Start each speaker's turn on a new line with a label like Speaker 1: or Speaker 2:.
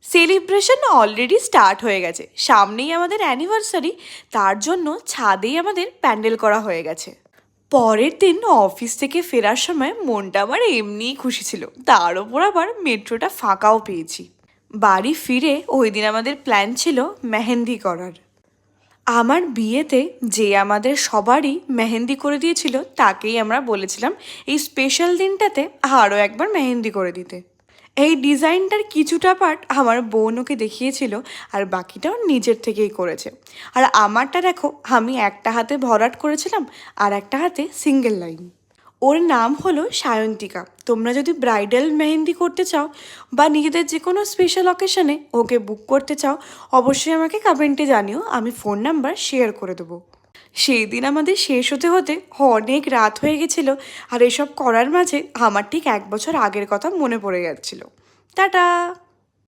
Speaker 1: Celebration already start হয়ে গেছে, সামনেই আমাদের অ্যানিভার্সারি, তার জন্য ছাদেই আমাদের প্যান্ডেল করা হয়ে গেছে। পরের দিন অফিস থেকে ফেরার সময় মনটা আমার এমনিই খুশি ছিল, তার ওপর আবার মেট্রোটা ফাঁকাও পেয়েছি। বাড়ি ফিরে ওই দিন আমাদের প্ল্যান ছিল মেহেন্দি করার। আমার বিয়েতে যে আমাদের সবারই মেহেন্দি করে দিয়েছিল তাকেই আমরা বলেছিলাম এই স্পেশাল দিনটাতে আরও একবার মেহেন্দি করে দিতে। এই ডিজাইনটার কিছুটা পার্ট আমার বোন ওকে দেখিয়েছিল, আর বাকিটাও নিজের থেকেই করেছে। আর আমারটা দেখো, আমি একটা হাতে ভরাট করেছিলাম আর একটা হাতে সিঙ্গেল লাইন। ওর নাম হলো সায়ন্তিকা। তোমরা যদি ব্রাইডাল মেহেন্দি করতে চাও বা নিজেদের যে কোনো স্পেশাল অকেশনে ওকে বুক করতে চাও, অবশ্যই আমাকে কমেন্টে জানিও, আমি ফোন নাম্বার শেয়ার করে দেবো। সেই দিন আমাদের শেষ হতে হতে অনেক রাত হয়ে গেছিল, আর এসব করার মাঝে আমার ঠিক 1 বছর আগের কথা মনে পড়ে যাচ্ছিল। টাটা।